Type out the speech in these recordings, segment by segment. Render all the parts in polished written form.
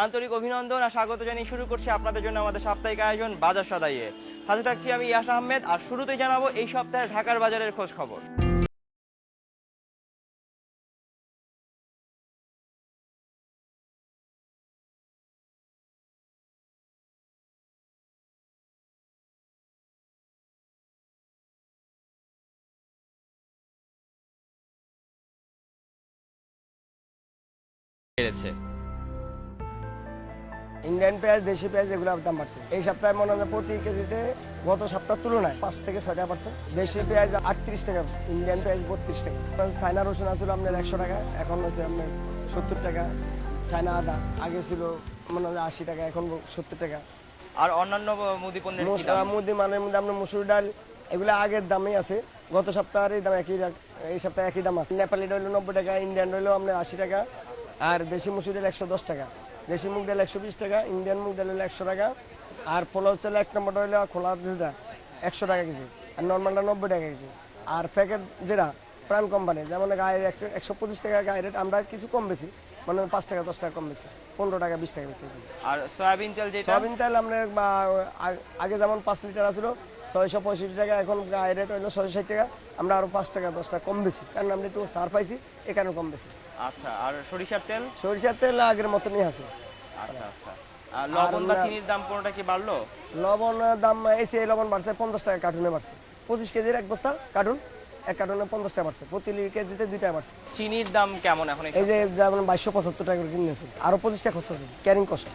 আন্তরিক অভিনন্দন আর স্বাগত জানিয়ে শুরু করছি আপনাদের জন্য আমাদের সাপ্তাহিক আয়োজন বাজার সদাইয়ে। সাথে থাকছি আমি ইয়াস আহমেদ, আর শুরুতেই জানাবো এই সপ্তাহের ঢাকার বাজারের খোঁজ খবর। বেড়েছে। ইন্ডিয়ান পেঁয়াজ, দেশি পেঁয়াজ এগুলোর দাম বাড়ছে এই সপ্তাহে। মনে হয় প্রতি কেজিতে গত সপ্তাহের তুলনায় 5 থেকে 6 টাকা বাড়ছে। দেশি পেঁয়াজ 38 টাকা, ইন্ডিয়ান পেঁয়াজ 32 টাকা। চায়না রসুন আসলে আপনার 100 টাকা, এখন হচ্ছে আপনার 70 টাকা। চায়না আদা আগে ছিল মনে হয় 80 টাকা, এখন 70 টাকা। আর অন্যান্য মুদি পণ্যের কি দাম? মুদি মানের মধ্যে আপনার মসুর ডাল এগুলো আগের দামেই আছে, গত সপ্তাহের এই দাম এই সপ্তাহে একই দাম আছে। নেপালি ডাল 90 টাকা, ইন্ডিয়ান ডাল আপনার 80 টাকা, আর দেশি মসুর ডাল 110 টাকা। দেশি মুগ ডাল 120 টাকা, ইন্ডিয়ান মুগ ডাল হলো 100 টাকা। আর পোলাও চাল 1 নম্বরটা হলো খোলা যেটা 100 টাকা কেজি, আর নর্মালটা 90 টাকা কেজি। আর প্যাকেট যেটা প্রাণ কোম্পানি, যেমন গায়ের 125 টাকা গায়ের রেট, আমরা কিছু কম বেশি, মানে 5 টাকা 10 টাকা কম বেশি, 15 টাকা 20 টাকা বেশি। আর সয়াবিন তেল যেটা? সয়াবিন তেল আপনার আগে যেমন 5 লিটার আছিল 665 টাকা, এখন গায়ের রেট হলো 660 টাকা। আমরা আরো 5 টাকা 10 টাকা কম বেশি, কারণ আমরা একটু সার পাইছি, এই কারণে কম বেশি। আচ্ছা, আর সরিষার তেল? সরিষার তেল আগের মতনই আছে। আচ্ছা আচ্ছা। আর লবণ বা চিনির দাম কোনটা কি বাড়লো? লবণ দাম এসে লবণ বাড়ছে 50 টাকা কার্টুনে বাড়ছে। 25 কেজির এক বস্তা কার্টুন, এক কার্টুনে 50 টাকা বাড়ছে, প্রতি কেজিতে 2 টাকা বাড়ছে। চিনির দাম কেমন এখন? এই যে যেমন 2275 টাকা করে কিনেছে, আরো 25 টাকা খরচ আছে। ক্যারিং কস্ট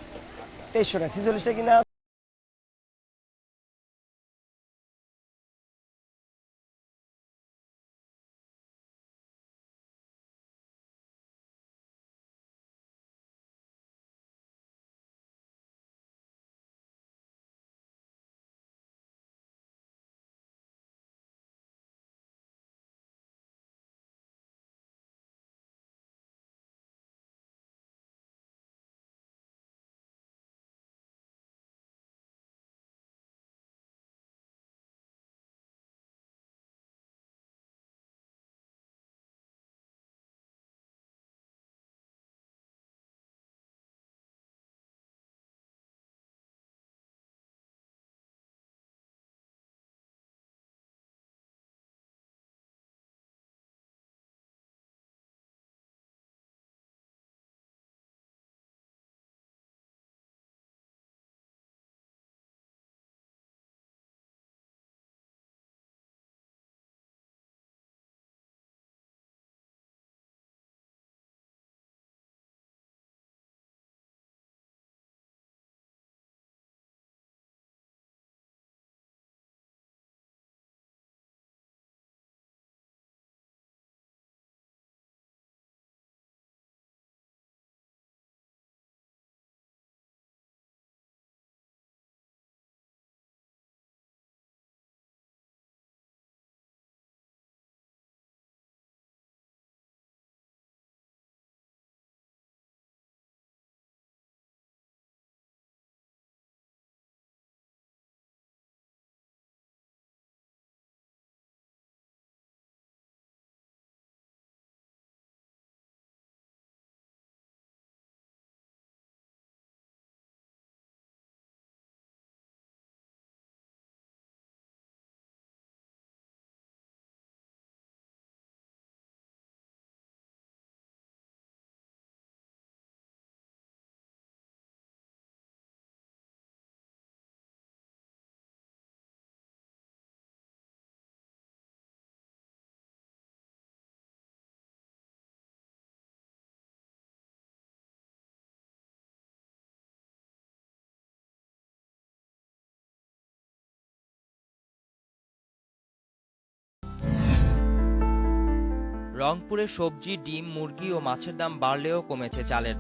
2300 টাকা, 46 টাকা কিনা। রংপুরে সবজি, ডিম, মুরগি ও মাছের দাম বাড়লেও কমেছে চালের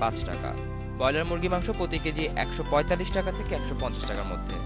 5 টাকা। ব্রয়লার মুরগি মাংস প্রতি কেজি 145 টাকা থেকে 150 টাকার মধ্যে।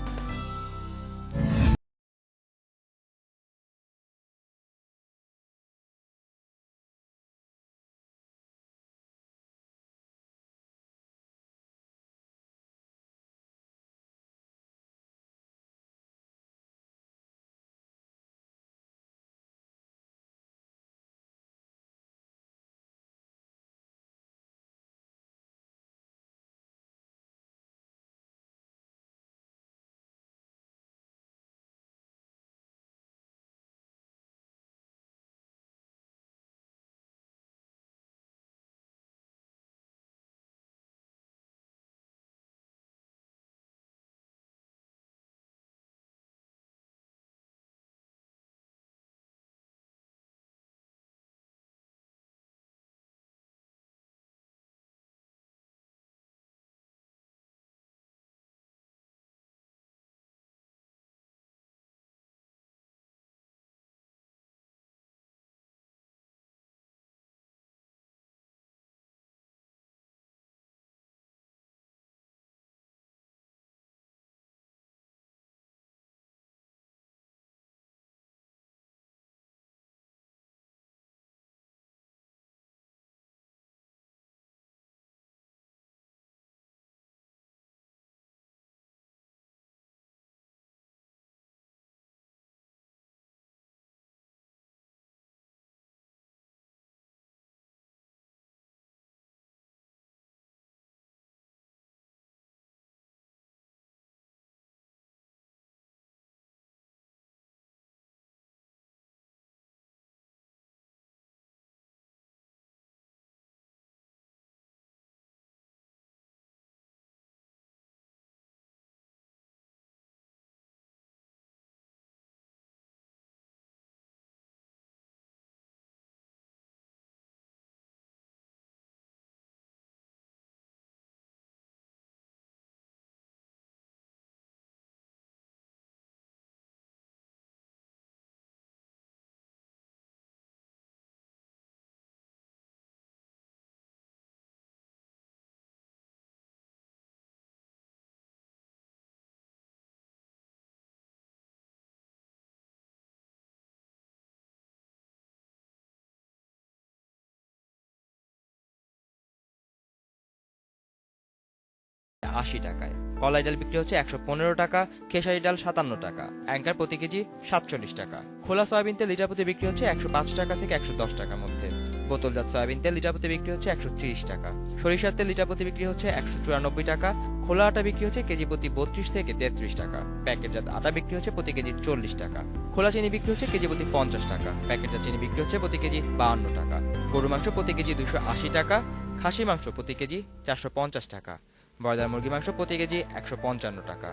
আশি টাকায়। কলাই ডাল বিক্রি হচ্ছে 115 টাকা, খেসারি ডাল 57 টাকা, অ্যাঙ্কার প্রতি কেজি 47 টাকা। খোলা সয়াবিন তেল লিটার প্রতি বিক্রি হচ্ছে 105 টাকা থেকে 110 টাকার মধ্যে। বোতলজাত সয়াবিন তেল লিটার প্রতি বিক্রি হচ্ছে 130 টাকা। সরিষার তেল লিটার প্রতি বিক্রি হচ্ছে 194 টাকা। খোলা আটা বিক্রি হচ্ছে কেজি প্রতি 32 থেকে 33 টাকা। প্যাকেটজাত আটা বিক্রি হচ্ছে প্রতি কেজি 40 টাকা। খোলা চিনি বিক্রি হচ্ছে কেজি প্রতি 50 টাকা। প্যাকেটজাত চিনি বিক্রি হচ্ছে প্রতি কেজি 52 টাকা। গরু মাংস প্রতি কেজি 280 টাকা। খাসি মাংস প্রতি কেজি 450 টাকা। ব্রয়লার মুরগি মাংস প্রতি কেজি 155 টাকা।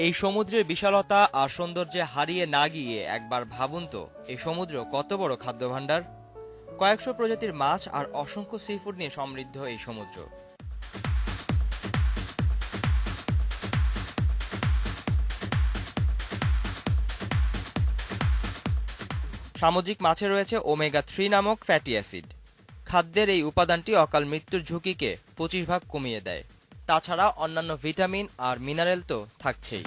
এই সমুদ্রের বিশালতা আর সৌন্দর্যে হারিয়ে না গিয়ে একবার ভাবুন তো, এই সমুদ্র কত বড় খাদ্য ভাণ্ডার। কয়েকশো প্রজাতির মাছ আর অসংখ্য সি ফুড নিয়ে সমৃদ্ধ এই সমুদ্র। সামুদ্রিক মাছে রয়েছে ওমেগা 3 নামক ফ্যাটি অ্যাসিড। খাদ্যের এই উপাদানটি অকাল মৃত্যুর ঝুঁকিকে 25 ভাগ কমিয়ে দেয়। তাছাড়া অন্যান্য ভিটামিন আর মিনারেল তো থাকছেই।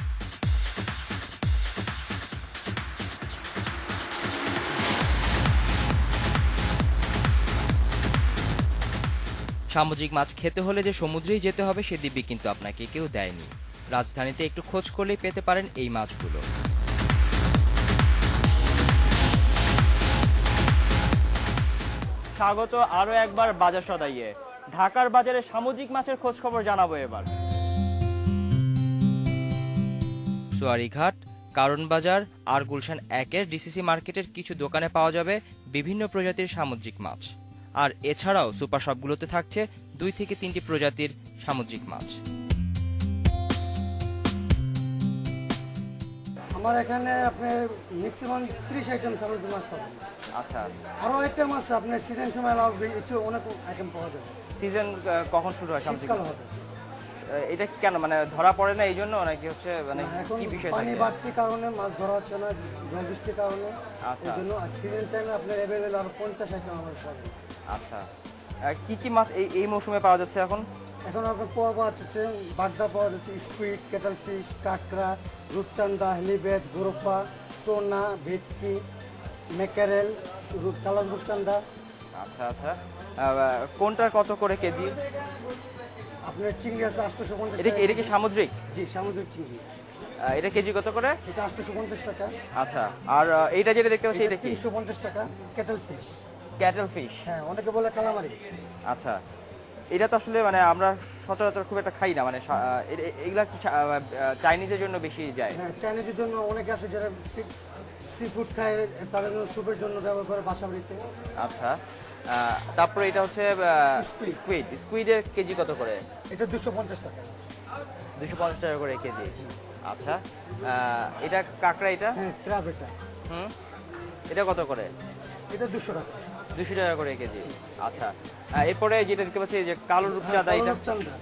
সামুদ্রিক মাছ খেতে হলে যে সমুদ্রেই যেতে হবে সে দিব্যি কিন্তু আপনাকে কেউ দেয়নি। রাজধানীতে একটু খোঁজ করলেই পেতে পারেন এই মাছগুলো। স্বাগত আরো একবার বাজার সদাইয়ে। ঢাকার বাজারে সামুদ্রিক মাছের খোঁজ খবর জানাবো এবার। সোয়ারীঘাট, কারণ বাজার আর গুলশান 1-এর ডিসিসি মার্কেটের কিছু দোকানে পাওয়া যাবে বিভিন্ন প্রজাতির সামুদ্রিক মাছ। আর এছাড়াও সুপার শপগুলোতে থাকছে 2 থেকে 3টি প্রজাতির সামুদ্রিক মাছ। আমার এখানে আপনার ম্যাক্সিমাম 30 আইটেম সামুদ্রিক মাছ পাবেন। আচ্ছা, আরও আইটেম আছে, আপনার সিজন সময় একটু অনেক আইটেম পাওয়া যাবে। সিজন কখন শুরু হয় সামুদ্রিক শীতকাল মাছ? হবে। এটা কেন মানে ধরা পড়ে না এই জন্য নাকি হচ্ছে মানে এখন কি বিষয় পানি থাকে? বাড়তির কারণে মাছ ধরা হচ্ছে না, জল বৃষ্টির কারণে। আচ্ছা। এই জন্য সিজন টাইমে আপনার অ্যাভেলেবেল আরও 50 আইটেম আমার পাবেন। আচ্ছা, কি কি মাছ এই মৌসুমে পাওয়া যাচ্ছে এখন? এখন আপনার পোয়া পাওয়া যাচ্ছে, বাগদা পাওয়া যাচ্ছে, স্কুইড, কেটাল ফিশ, কাঁকড়া, রূপচান্দা, হেলিবেট, গোরফা, টোনা, ভেটকি, ম্যাকারেল, কালার রূপচান্দা। আচ্ছা আচ্ছা, কোনটা কত করে কেজি? আপনার চিংড়ি আছে 850 এটা টাকা। এটা কি সামুদ্রিক? জি, সামুদ্রিক চিংড়ি। এটা কেজি কত করে? এটা 850 টাকা। আচ্ছা, আর এইটা যেটা দেখতে পাচ্ছি এটা এটা কি? 350 টাকা। Kettle fish. Cattle fish. হ্যাঁ, অনেকে বলে কালামারি। আচ্ছা, এটা তো আসলে মানে আমরা সচরাচর খুব একটা খাই না, মানে এগুলা কি চাইনিজের জন্য বেশি যায়? হ্যাঁ, চাইনিজের জন্য অনেকে আছে যারা সি ফুড খায়, তাদের জন্য স্যুপের জন্য ব্যবহার করে বাসা বাড়িতে। আচ্ছা, তারপরে এটা হচ্ছে Squid। স্কুইডের কেজি কত করে? এটা 250 টাকা। 250 টাকা করে কেজি। আচ্ছা, এটা কাঁকড়া এটা? হ্যাঁ, ক্র্যাব এটা। হুম, এটা কত করে? এটা 200 টাকা। 200 টাকা করে কেজি। আচ্ছা, এরপরে যেটা দেখতে পাচ্ছি যে কালো রূপচাঁদা, কালো এটা রূপচাঁদা।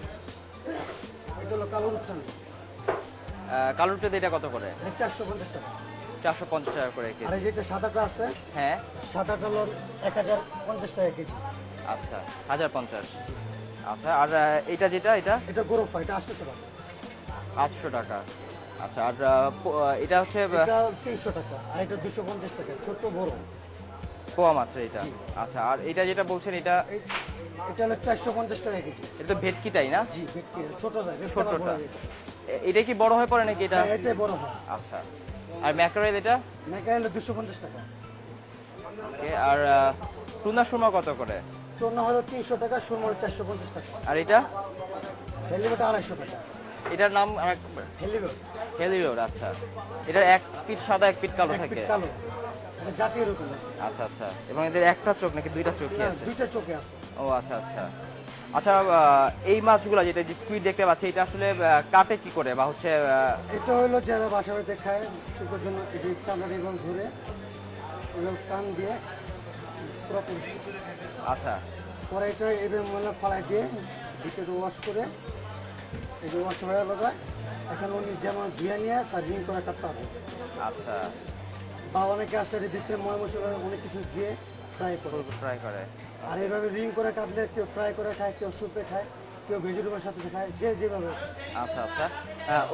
এটা হলো কালো রূপচাঁদা। কালো রূপচাঁদা এটা কত করে? এটা 450 টাকা। 450 টাকা করে আর কেজি। এই যেটা সাদাটা আছে, হ্যাঁ, সাদাটা হলো 1050 টাকা কেজি। আচ্ছা, 1050। আচ্ছা, আর এটা যেটা এটা এটা গোরফা, এটা 800 টাকা। 800 টাকা। আচ্ছা, আর এটা হচ্ছে এটা 300 টাকা। আর এটা 250 টাকা, ছোট বড়। পোয়া মাছ এটা। আচ্ছা, আর এটা যেটা বলছেন এটা এটা হলো 450 টাকা কেজি। এটা তো ভেটকিটাই না? জি, ভেটকি ছোট যায়, বেশ ছোটটা। বড় হয় এটা। এটা কি বড় হয়ে পড়ে নাকি এটা? হ্যাঁ, এটাই বড় হয়। আচ্ছা, আর ম্যাকারেল এটা? মেকারেল 250 টাকা। ওকে, আর টুনা সুরমা কত করে? টোনা হলো 300 টাকা, সুরমা 450 টাকা। আর এটা? হেলিবেট 250 টাকা। এটার নাম হেলিবেট হেলিরোড। আচ্ছা, এটার এক পিঠ সাদা এক পিঠ কালো এক থাকে? পিঠ কালো। এটা জাতীয় রকম আছে। আচ্ছা আচ্ছা, এবং এদের একটা চোখ নাকি দুইটা চোখই না, আছে? দুইটা চোখে আছে। ও আচ্ছা আচ্ছা। আচ্ছা, এই মাছগুলো যেটা স্কুইড দেখতে পাচ্ছি এটা আসলে কাটে কি করে বা হচ্ছে এটা হলো যারা বাসা বাড়িতে খায় চোখের জন্য, এই যে চামড়া এবং ধরে এভাবে টান দিয়ে পুরো পরিষ্কার। আচ্ছা পরে এটা এভাবে মনে ফালাই দিয়ে ভিতরে ওয়াশ করে এই যে ওয়াশ হয়ে লাগায়, এখন উনি যেমন ধুয়ে নিয়ে তার রিং করে কাটতে হবে। আচ্ছা, বা অনেকে আছে এর ভিতরে ময় মশলা অনেক কিছু দিয়ে ফ্রাই করে। ট্রাই করে। আর এইভাবে রিং করে কাটলে কেউ ফ্রাই করে খায়, কেউ স্যুপে খায়, কেউ ভেজিটেবলের সাথে খায়, যে যেভাবে। আচ্ছা আচ্ছা,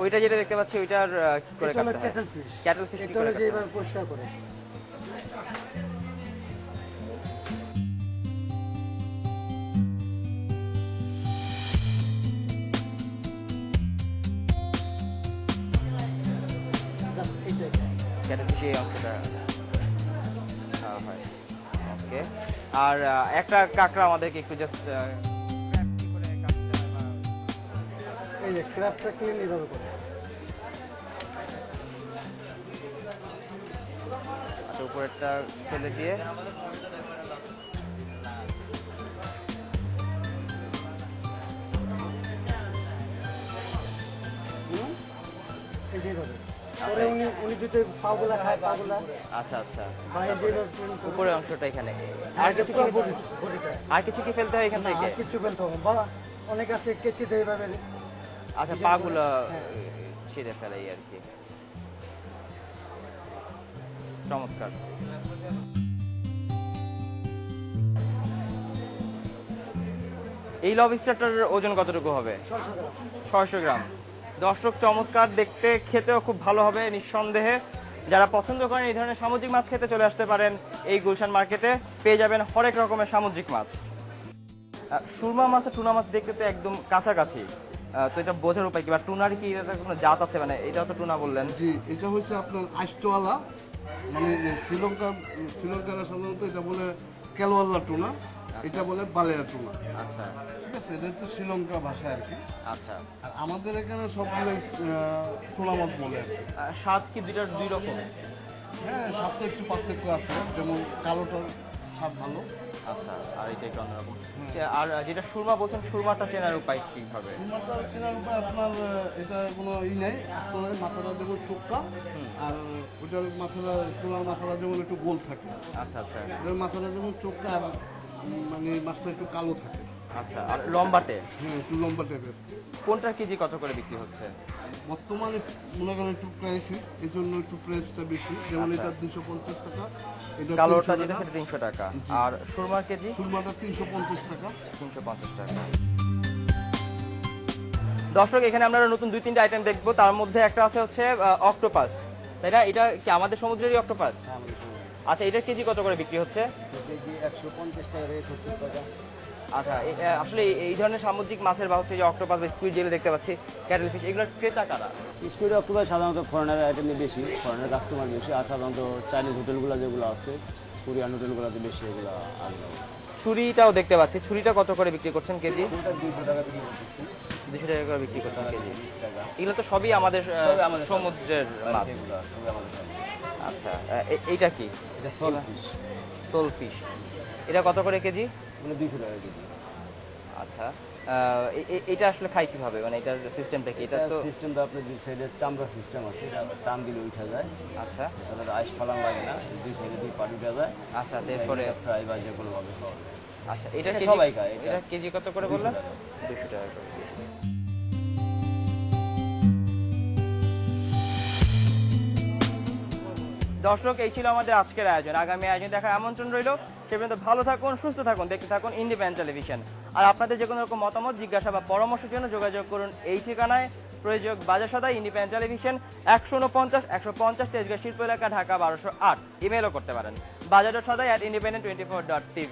ওইটা যেটা দেখতে পাচ্ছি ওইটার কি করে এটা হলো কাটতে হয়? Cattle fish. ক্যাটেল ফিশ এটা হলো যে এইভাবে পরিষ্কার করে। Just এইটাই। ক্যাটেল ফিশ এই অংশটা খাওয়া হয়। ওকে, আর একটা কাঁকড়া আমাদেরকে একটু জাস্ট কি করে কাটতে হয় বা এই যে ক্র্যাবটা ক্লিন এইভাবে করে। আচ্ছা, উপরেরটা ফেলে দিয়ে হুম? এই যে এইভাবে। পরে উনি যদি পাগুলা খায়, পাগুলা আচ্ছা আচ্ছা, বা এই যে এইভাবে clean করে। উপরের অংশটা এখানে। আর আর কিছু কি বডিটা। আর কিছু কি ফেলতে হয় এখান না, থেকে? আর কিছু ফেলতে হবে। বা অনেক আছে কেচিতে এইভাবে। আচ্ছা, পাগুলো ছিঁড়ে ফেলে আর কি। চমৎকার। এই লবস্টারটার ওজন কতটুকু হবে? 600 গ্রাম। দর্শক, চমৎকার দেখতে, খেতেও খুব ভালো হবে নিঃসন্দেহে। যারা পছন্দ করেন এই ধরনের সামুদ্রিক মাছ খেতে চলে আসতে পারেন এই গুলশান মার্কেটে, পেয়ে যাবেন হরেক রকমের সামুদ্রিক মাছ। সুরমা মাছ আর টুনা মাছ দেখতে তো একদম কাছাকাছি, তো এটা বোঝার উপায় কি? বা টুনার কি এটা কোনো জাত আছে? মানে এটাও তো টুনা বললেন। জি, এটা হচ্ছে আপনার আইস্টোয়ালা, মানে শ্রীলঙ্কার সাধারণত এটা বলে কেলোয়াল্লা টুনা, এটা বলে বালেয়া টুনা। আচ্ছা ঠিক আছে, এটা হচ্ছে শ্রীলঙ্কা ভাষা আর কি। আচ্ছা, আর আমাদের এখানে সবগুলো টুনা মাছ বলে আর কি। স্বাদ কি দুইটার দুই রকম? হ্যাঁ, স্বাদটা একটু পার্থক্য আছে, যেমন কালোটার স্বাদ ভালো, আচ্ছা, আর এটা একটু অন্যরকম। আর যেটা সুরমা বলছেন, সুরমাটা চেনার উপায় কিভাবে? সুরমাটা চেনার উপায় আপনার এটা কোনো নেই, আসলে মাথাটা যেমন চোখটা আর ওটার মাথাটা তুলার মাথাটা যেমন একটু গোল থাকে, আচ্ছা আচ্ছা ওটার মাথাটা যেমন চোখটা আর মানে মাছটা একটু কালো থাকে। আচ্ছা, আর লম্বাটে হ্যাঁ, একটু লম্বা টাইপের। কোনটার কেজি কত করে বিক্রি হচ্ছে? বর্তমানে মনে করেন একটু ক্রাইসিস, এই জন্য একটু প্রাইসটা বেশি। যেমন এটা 250 টাকা, এটা কালোটা 300 যেটা টাকা, সেটা 300 টাকা, আর সুরমার কেজি সুরমাটা 350 টাকা। 350 টাকা। দর্শক, এখানে আমরা নতুন 2-3টা আইটেম দেখবো। তার মধ্যে একটা আছে হচ্ছে অক্টোপাস, তাই না? এটা কি আমাদের সমুদ্রেরই অক্টোপাস? আচ্ছা, এটার কেজি কত করে বিক্রি হচ্ছে? কেজি 150 টাকা থেকে 70 টাকা। আচ্ছা, আসলে এই ধরনের সামুদ্রিক মাছের বা হচ্ছে যে অক্টোপাস বা স্কুইড যেগুলো দেখতে পাচ্ছি, ক্যাটেল ফিশ, এগুলোর ক্রেতা কারা? স্কুইড অক্টোপাস সাধারণত ফরেনার আইটেমই বেশি, ফরেনার কাস্টমার বেশি, আর সাধারণত চাইনিজ হোটেলগুলো যেগুলো আছে, কোরিয়ান হোটেলগুলোতে বেশি এগুলো আর ছুরিটাও দেখতে পাচ্ছি, ছুরিটা কত করে বিক্রি করছেন কেজি? ওটা 200 টাকা বিক্রি করতেছি, 200 টাকা করে বিক্রি করছেন কেজি। 20 টাকা। এগুলো তো সবই আমাদের আমাদের সমুদ্রের মাছ। এগুলো সবই আমাদের সামনে। আচ্ছা, এইটা কি? এটা সল ফিশ, সোল ফিশ, এটা কত করে কেজি? এগুলো 200 টাকা কেজি। আচ্ছা, এটা আসলে খাই কিভাবে, মানে এটার সিস্টেমটা কি? এটা তো সিস্টেমটা আপনার দুই সাইডে চামড়া সিস্টেম আছে, এটা টান দিলে উঠা যায়, আচ্ছা সাধারণত আইস ফালান লাগে না, দুই সাইডে দুই পাট উঠা যায়। আচ্ছা আচ্ছা, এরপরে ফ্রাই বা যে কোনোভাবে খাওয়া যায়। আচ্ছা, এটা এটা কেজি সবাই খায়, এটা। এটা কেজি কত করে 200 বললেন? টাকা। 200 টাকা করে। দর্শক, এই ছিল আমাদের আজকের আয়োজন। আগামী আয়োজন দেখার আমন্ত্রণ রইল। সে পর্যন্ত ভালো থাকুন, সুস্থ থাকুন, দেখতে থাকুন ইন্ডিপেন্ডেন্ট টেলিভিশন। আর আপনাদের যে কোনো রকম মতামত, জিজ্ঞাসা বা পরামর্শের জন্য যোগাযোগ করুন এই ঠিকানায়। প্রয়োজক বাজার সদাই, ইন্ডিপেন্ডেন্ট টেলিভিশন, 149 তেজগাঁ শিল্প এলাকা, ঢাকা 1208। ইমেলও করতে পারেন বাজার.সদাই@independent24.tv।